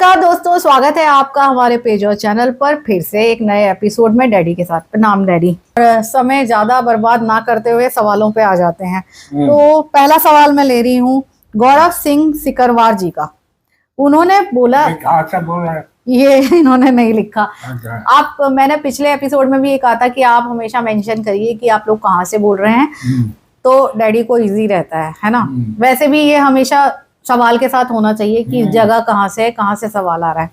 नमस्कार दोस्तों, स्वागत है आपका हमारे पेज और चैनल पर फिर से एक नए एपिसोड में डैडी के साथ। प्रणाम डैडी। और समय ज्यादा बर्बाद ना करते हुए सवालों पे आ जाते हैं। तो पहला सवाल मैं ले रही हूँ गौरव सिंह सिकरवार जी का। उन्होंने बोला, ये इन्होंने नहीं लिखा। आप, मैंने पिछले एपिसोड में भी ये कहा था कि आप हमेशा मेंशन करिए कि आप लोग कहाँ से बोल रहे हैं, तो डैडी को इजी रहता है ना। वैसे भी ये हमेशा सवाल के साथ होना चाहिए कि जगह कहाँ से है, कहाँ से सवाल आ रहा है।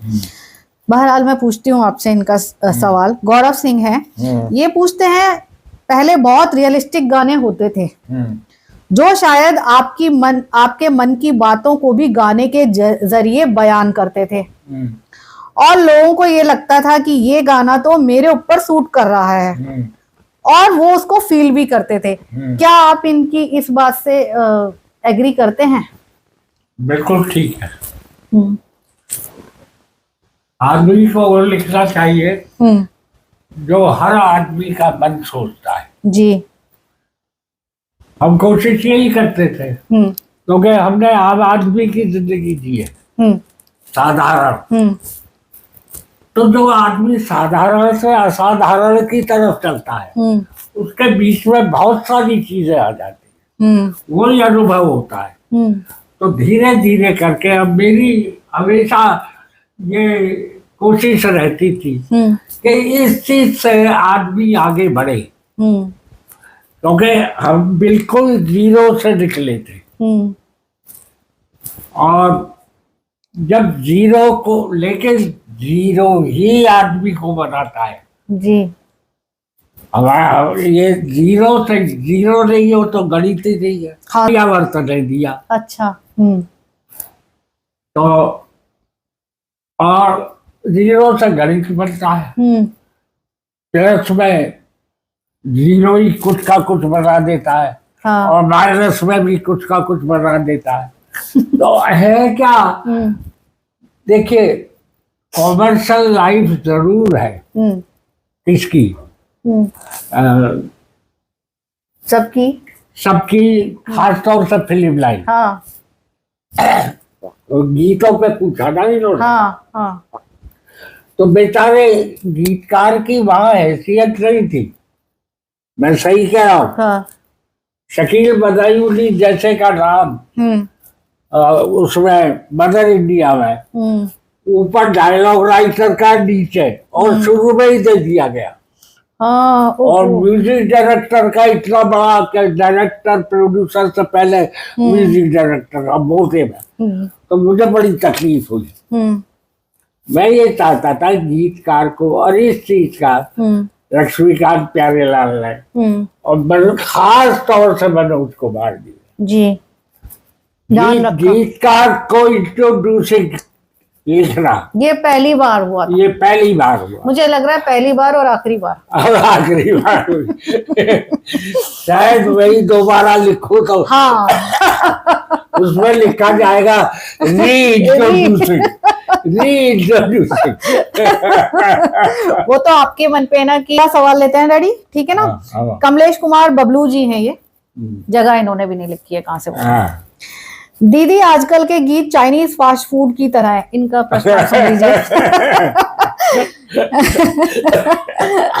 बहरहाल मैं पूछती हूँ आपसे इनका सवाल। गौरव सिंह है, ये पूछते हैं, पहले बहुत रियलिस्टिक गाने होते थे जो शायद आपके मन की बातों को भी गाने के जरिए बयान करते थे और लोगों को ये लगता था कि ये गाना तो मेरे ऊपर सूट कर रहा है और वो उसको फील भी करते थे। क्या आप इनकी इस बात से एग्री करते हैं? बिल्कुल ठीक है। आदमी को वो लिखना चाहिए जो हर आदमी का मन सोचता है। जी, हम कोशिश यही करते थे क्योंकि हमने आम आदमी की जिंदगी जी है, साधारण। तो जो आदमी साधारण से असाधारण की तरफ चलता है उसके बीच में बहुत सारी चीजें आ जाती हैं, वही अनुभव होता है। तो धीरे धीरे करके अब मेरी हमेशा ये कोशिश रहती थी कि इस चीज से आदमी आगे बढ़े, क्योंकि हम बिल्कुल जीरो से निकले थे और जब जीरो को लेके जीरो ही आदमी को बनाता है। जी, हमारा ये जीरो से जीरो नहीं हो तो गणित ही नहीं है। पर्यावर्तन ने दिया। अच्छा। तो और जीरो से गणित बनता है, प्लस में जीरो ही कुछ का कुछ बना देता है। हाँ। और माइनस में भी कुछ का कुछ बना देता है। तो है क्या, देखिए कॉमर्शियल लाइफ जरूर है किसकी, सबकी खासतौर से फिल्म लाइन। हाँ। गीतों पे पूछा ना इन्होंने। हाँ, हाँ। तो बेचारे गीतकार की वहां हैसियत नहीं थी, मैं सही कह रहा हूँ। हाँ। शकील बदायूनी जैसे का नाम उसमें मदर इंडिया में ऊपर डायलॉग राइटर का नीचे और शुरू में ही दे दिया गया। और म्यूजिक डायरेक्टर का इतना बड़ा, डायरेक्टर प्रोड्यूसर से पहले म्यूजिक डायरेक्टर, अब बोलते में तो मुझे बड़ी तकलीफ हुई। मैं ये चाहता था गीतकार को, और इस चीज का लक्ष्मीकांत प्यारेलाल ने और खास तौर से मैंने उसको मार दिया। जी, गीतकार को इंट्रोड्यूसिंग लिखना ये पहली बार हुआ था। ये पहली बार हुआ, मुझे लग रहा है पहली बार और आखिरी बार। और आखिरी बार शायद वही दोबारा लिखो तो हाँ। उसमें लिखा जाएगा रीइंट्रोड्यूसिंग। वो तो आपके मन पे है ना। कि सवाल लेते हैं डैडी, ठीक है ना। हाँ। कमलेश कुमार बबलू जी हैं, ये जगह इन्होंने भी नहीं लिखी है कहाँ से। दीदी आजकल के गीत चाइनीज फास्ट फूड की तरह है, इनका प्रश्न सुन लीजिए।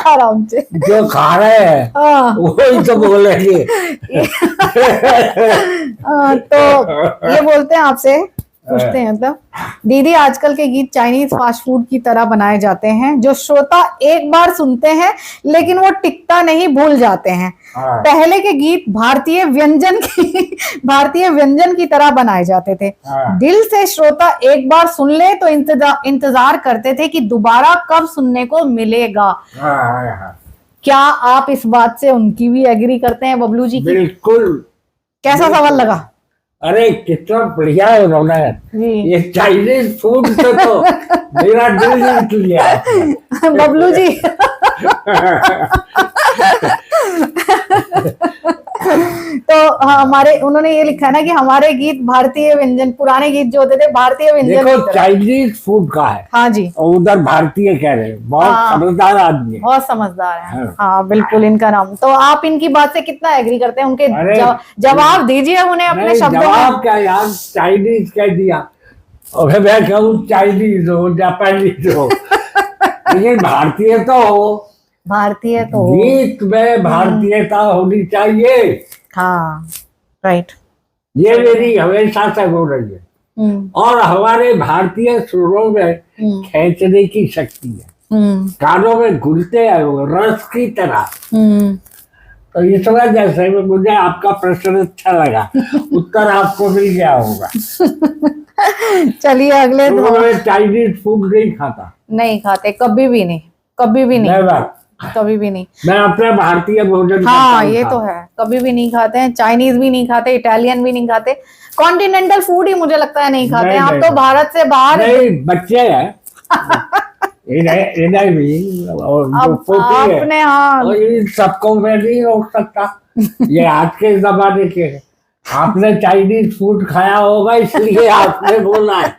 आराम से जो खा रहे हैं वही तो बोलेंगे। तो ये बोलते हैं आपसे, पूछते हैं तब, दीदी आजकल के गीत चाइनीज फास्ट फूड की तरह बनाए जाते हैं जो श्रोता एक बार सुनते हैं लेकिन वो टिकता नहीं, भूल जाते हैं। पहले के गीत भारतीय व्यंजन की तरह बनाए जाते थे। दिल से श्रोता एक बार सुन ले तो इंतजार करते थे कि दोबारा कब सुनने को मिलेगा। क्या आप इस बात से उनकी भी एग्री करते हैं बबलू जी? बिल्कुल। कैसा सवाल लगा? अरे कितना बढ़िया है उन्होंने, ये चाइनीज फूड से तो मेरा दिल जीत लिया बबलू जी। तो हमारे, उन्होंने ये लिखा है ना कि हमारे गीत भारतीय व्यंजन, पुराने गीत जो होते थे भारतीय व्यंजन, देखो चाइनीज फूड का है। हाँ जी, और उधर भारतीय कह रहे हैं। बहुत समझदार आदमी है, बहुत समझदार है। हाँ बिल्कुल, इनका नाम। तो आप इनकी बात से कितना एग्री करते हैं? उनके जवाब दीजिए उन्हें अपने शब्दों में। जवाब क्या यार, चाइनीज कह दिया और मैं कहूँ चाइनीज हो जापानीज हो, लेकिन भारतीय तो हो, भारतीय तो गीत में भारतीयता होनी चाहिए। हाँ राइट, ये मेरी हमेशा से हो रही है। और हमारे भारतीय सुरों में खींचने की शक्ति है, कानों में घुलते हैं वो रस की तरह। तो इस वजह से मुझे आपका प्रश्न अच्छा लगा, उत्तर आपको मिल गया होगा। चलिए अगले तो मैं चाइनीज फूड नहीं खाता, नहीं खाते, कभी भी नहीं, कभी भी नहीं, कभी भी नहीं। मैं अपने भारतीय भोजन हाँ ये तो है, कभी भी नहीं खाते हैं, चाइनीज भी नहीं खाते, इटालियन भी नहीं खाते, कॉन्टिनेंटल फूड ही मुझे लगता है नहीं खाते। आप तो भारत से बाहर नहीं, बच्चे हैं इधर भी, और जो पोती है, हाँ और इन सबको मैं नहीं रोक सकता, ये आज के जमाने के हैं। आपने चाइनीज फूड खाया होगा इसलिए आपने बोला है।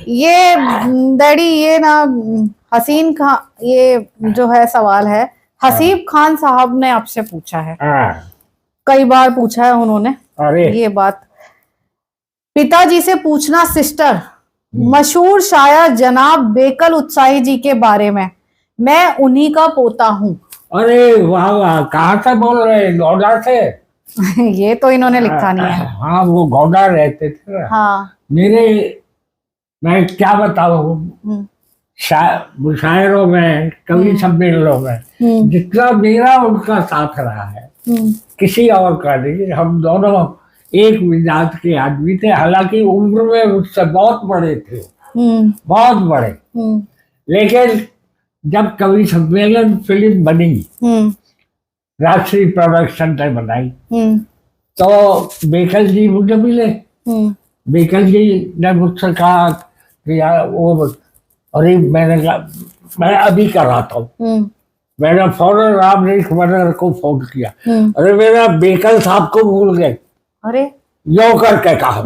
ये डैडी, ये ना हसीन खान, ये जो है सवाल है हसीब खान साहब ने आपसे पूछा है, कई बार पूछा है उन्होंने। अरे ये बात पिताजी से पूछना सिस्टर, मशहूर शायर जनाब बेकल उत्साही जी के बारे में, मैं उन्हीं का पोता हूँ। अरे वाह वाह, कहाँ से बोल रहे हैं? गौड़ा से? ये तो इन्होंने लिखा नहीं है। हाँ वो गौड़ा रहते थे। हाँ मैं क्या बताऊँ, मुशायरों में, कवि सम्मेलनों में जितना मेरा उनका साथ रहा है, किसी और का नहीं। हम दोनों एक मिजाज के आदमी थे, हालांकि उम्र में मुझसे बहुत बड़े थे, बहुत बड़े। लेकिन जब कवि सम्मेलन फिल्म बनी, राष्ट्रीय प्रोडक्शन ने बनाई, तो बेकल जी मुझे मिले। बेकल जी ने मुझसे कहा कि यार वो, अरे मैंने कहा मैं अभी कर रहा था, मैंने फौरन राम मनर को फोन किया, अरे मेरा बेकल साहब को भूल गए, अरे यो करके कहा,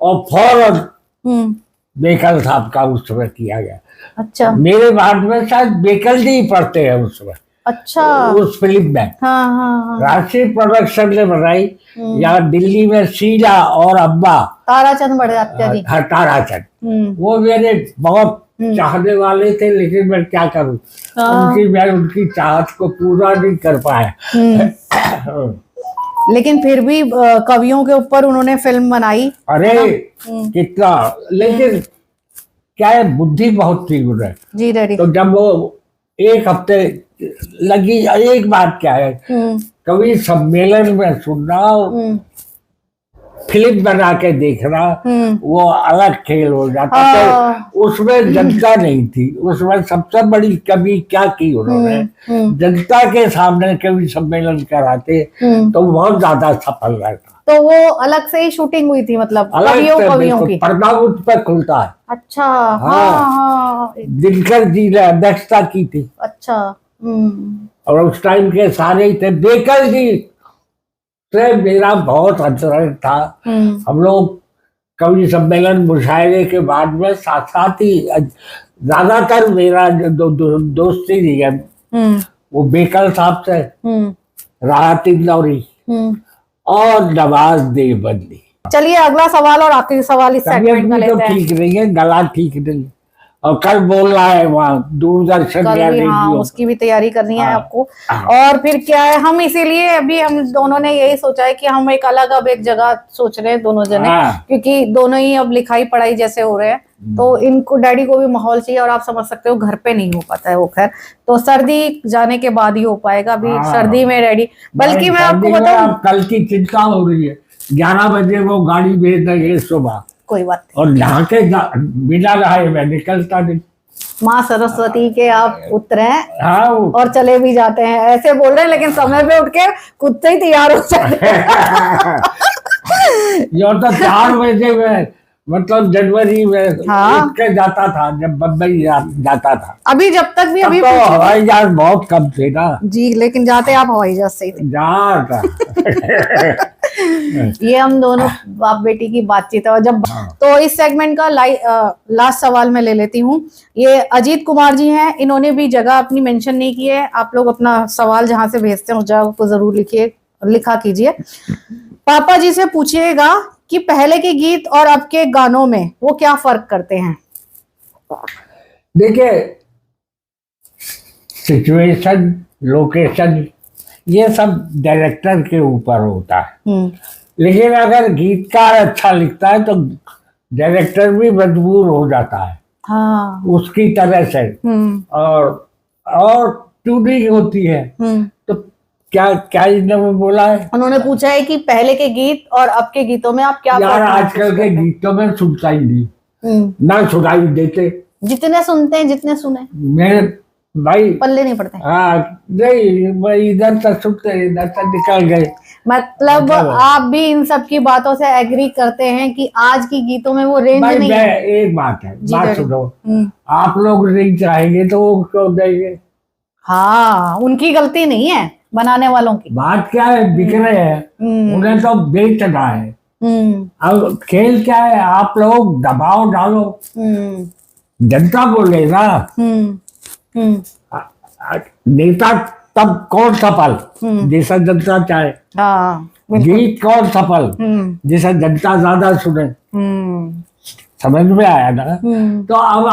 और फौरन बेकल साहब का उस समय किया गया। अच्छा, मेरे बाद में शायद बेकल जी पढ़ते हैं उस समय। अच्छा, उस फिल्म में राष्ट्रीय प्रोडक्शन ने बनाई, यहाँ दिल्ली में शीला और अब्बा ताराचंद बड़जात्या जी, हाँ ताराचंद, वो मेरे बहुत चाहने वाले थे, लेकिन मैं क्या करूं, मैं उनकी चाहत को पूरा नहीं कर पाया। लेकिन फिर भी कवियों के ऊपर उन्होंने फिल्म बनाई। अरे कितना, लेकिन क्या है, बुद्धि बहुत थी उन्हें जी डैडी। तो जब वो एक हफ्ते लगी, एक बात क्या है, कवि सम्मेलन में सुनना, फिल्म बना के देखना, वो अलग खेल हो जाता। तो उसमें जनता नहीं थी, उसमें सबसे बड़ी कवि क्या की उन्होंने, जनता के सामने कवि सम्मेलन कराते तो बहुत ज्यादा सफल रहता। तो वो अलग से ही शूटिंग हुई थी, मतलब कवियों की, पर्दा उस पर खुलता है। अच्छा हाँ, दिनकर जी ने अध्यक्षता की थी। अच्छा, और उस टाइम के सारे थे। बेकल जी से मेरा बहुत अंतरण था। हम लोग कवि सम्मेलन मुशायरे के बाद में साथ साथ ही ज्यादातर मेरा दोस्ती रही है वो बेकल साहब से, राहत इंदौरी और नवाज देवबंदी। चलिए अगला सवाल और आखिरी सवाल इस सेगमेंट में लेते हैं। ठीक नहीं है, गला ठीक नहीं, और कल बोल रहा है वहाँ दूरदर्शन, हाँ, उसकी भी तैयारी करनी है आपको। और फिर क्या है, हम इसीलिए अभी हम दोनों ने यही सोचा है कि हम एक अलग अब एक जगह सोच रहे हैं दोनों जने, क्योंकि दोनों ही अब लिखाई पढ़ाई जैसे हो रहे हैं, तो इनको डैडी को भी माहौल चाहिए, और आप समझ सकते हो घर पे नहीं हो पाता है वो, खैर तो सर्दी जाने के बाद ही हो पाएगा। अभी सर्दी में डैडी, बल्कि मैं आपको बताऊं, कल की चिंता हो रही है, 11 बजे वो गाड़ी भेज देंगे सुबह, कोई बात नहीं, और नहा के बिना नहाए मैं निकलता नहीं। माँ सरस्वती के आप पुत्र हैं, हाँ, और चले भी जाते हैं, ऐसे बोल रहे हैं, लेकिन समय पे उठ के खुद से ही तैयार हो जाते हैं। ये तो 4 बजे में, मतलब जनवरी में उठ के जाता था जब बम्बई जाता था। अभी जब तक भी अभी तो हवाई जहाज बहुत कम थे ना जी, लेकिन जाते आप हवाई जहाज से ही थे। जाता ये हम दोनों बाप बेटी की बातचीत है। और जब तो इस सेगमेंट का लास्ट सवाल मैं ले लेती हूँ। ये अजीत कुमार जी हैं, इन्होंने भी जगह अपनी मेंशन नहीं की है। आप लोग अपना सवाल जहां से भेजते हैं उस जगह को जरूर लिखा कीजिए। पापा जी से पूछिएगा कि पहले के गीत और अब के गानों में वो क्या फर्क करते हैं? देखिए, सिचुएशन, लोकेशन, ये सब डायरेक्टर के ऊपर होता है। लेकिन अगर गीतकार अच्छा लिखता है तो डायरेक्टर भी मजबूर हो जाता है। हाँ। उसकी तरह से। और ट्यूनिंग होती है। तो क्या क्या इन्होंने बोला है, उन्होंने पूछा है कि पहले के गीत और अब के गीतों में आप क्या यार आजकल के गीतों में सुनता ही नहीं, ना सुनाई देते। जितने सुनते हैं, जितने सुने मेरे भाई पल्ले नहीं पड़ते। हाँ, नहीं, इधर से सुनते इधर से निकल गए। मतलब आप भी इन सब की बातों से एग्री करते हैं कि आज की गीतों में वो रेंज नहीं है? एक बात है, बात सुनो, आप लोग नहीं चाहेंगे तो वो क्यों देंगे? हाँ, उनकी गलती नहीं है, बनाने वालों की। बात क्या है, बिक रहे हैं, उन्हें तो बेचना है। अब खेल क्या है, आप लोग दबाव डालो, जनता बोले ना। नेता तब कौन सफल जैसा जनता चाहे, गीत कौन सफल जैसा जनता ज्यादा सुने। समझ में आया ना? तो अब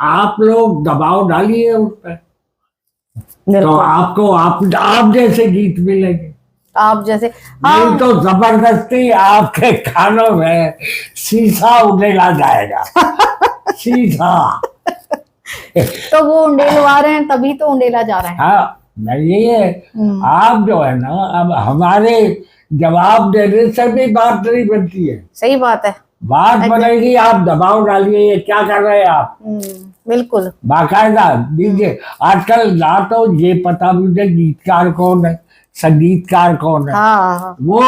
आप लोग दबाव डालिए उस पर, तो आपको आप जैसे गीत मिलेंगे, आप जैसे। नहीं तो जबरदस्ती आपके कानों में शीशा उड़ेला जाएगा। शीशा तो वो उंडेलवा रहे हैं, तभी तो उंडेला जा रहा है। हाँ, नहीं है। आप जो है ना, अब हमारे जवाब देने से भी बात नहीं बनती है। सही बात है, बात बनेगी, आप दबाव डालिए, ये क्या कर रहे हैं आप। बिल्कुल बाकायदा दीजिए। आजकल ना तो ये पता मुझे गीतकार कौन है, संगीतकार कौन है। हाँ। वो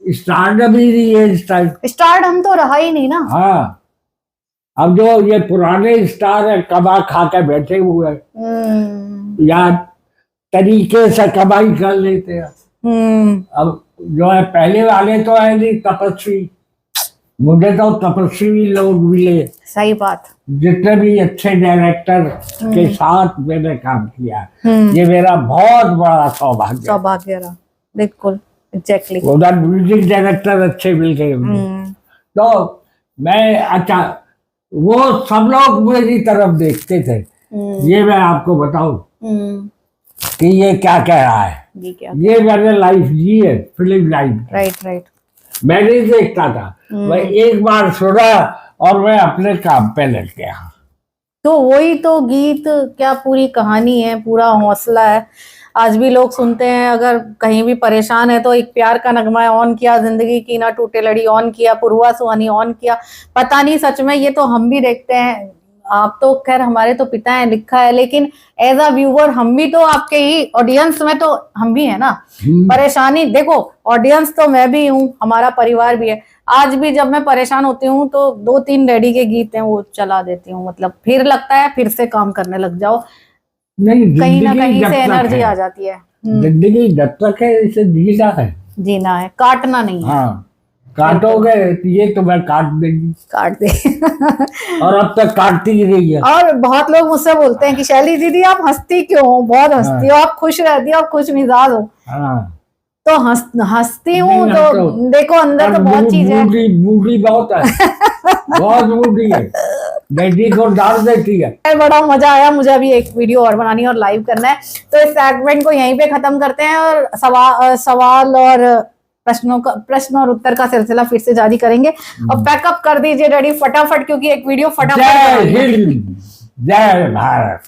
स्टार्डम ही नहीं है इस टाइम। स्टारडम तो रहा ही नहीं ना। हाँ, अब जो ये पुराने स्टार है, कमा खा के बैठे हुए हैं, या तरीके से कमाई कर लेते हैं। अब जो है पहले वाले तो है नहीं तपस्वी, मुझे तो तपस्वी लोग मिले। सही बात। जितने भी अच्छे डायरेक्टर के साथ मैंने काम किया, ये मेरा बहुत बड़ा सौभाग्य रहा। बिल्कुल, एग्जैक्टली। उधर म्यूजिक डायरेक्टर अच्छे मिल गए। तो मैं अच्छा, वो सब लोग मेरी तरफ देखते थे। ये मैं आपको बताऊं कि ये क्या कह रहा है, ये मैंने लाइफ जी है, फिल्म लाइफ। राइट। मैं नहीं देखता था, मैं एक बार सुना और मैं अपने काम पे लग गया। तो वही तो गीत क्या पूरी कहानी है, पूरा हौसला है। आज भी लोग सुनते हैं, अगर कहीं भी परेशान है तो एक प्यार का नगमा ऑन किया, जिंदगी की ना टूटे लड़ी ऑन किया, पुरवा सुहानी ऑन किया। पता नहीं, सच में ये तो हम भी देखते हैं। आप तो खैर हमारे तो पिता हैं, लिखा है, लेकिन एज अ व्यूअर हम भी तो आपके ही ऑडियंस में तो हम भी है ना। परेशानी देखो, ऑडियंस तो मैं भी हूँ, हमारा परिवार भी है। आज भी जब मैं परेशान होती हूँ तो 2-3 डैडी के गीत हैं वो चला देती हूँ, मतलब फिर लगता है फिर से काम करने लग जाओ। नहीं, कहीं ना कहीं से एनर्जी आ जाती है। जिंदगी जब तक है इसे जीना है, जीना है, काटना नहीं है। हाँ, काटोगे ये तो मैं काट देगी, काट दे। और अब तक काटती ही रही है। और बहुत लोग मुझसे बोलते हैं कि शैली दीदी आप हंसती क्यों हो, बहुत हंसती हो, आप खुश रहती हो, आप खुश मिजाज हो। तो हंसती हूँ तो देखो अंदर तो बहुत चीज है। मूडी बहुत है। बहुत मूडी है, बेटी को डाल देती है। बड़ा मजा आया, मुझे अभी एक वीडियो और बनानी है और लाइव करना है। तो इस सेगमेंट को यहीं पे खत्म करते हैं और सवाल और प्रश्न और उत्तर का सिलसिला फिर से जारी करेंगे। और पैकअप कर दीजिए डैडी फटाफट, क्योंकि एक वीडियो फटाफट। जय हिंद, जय भारत।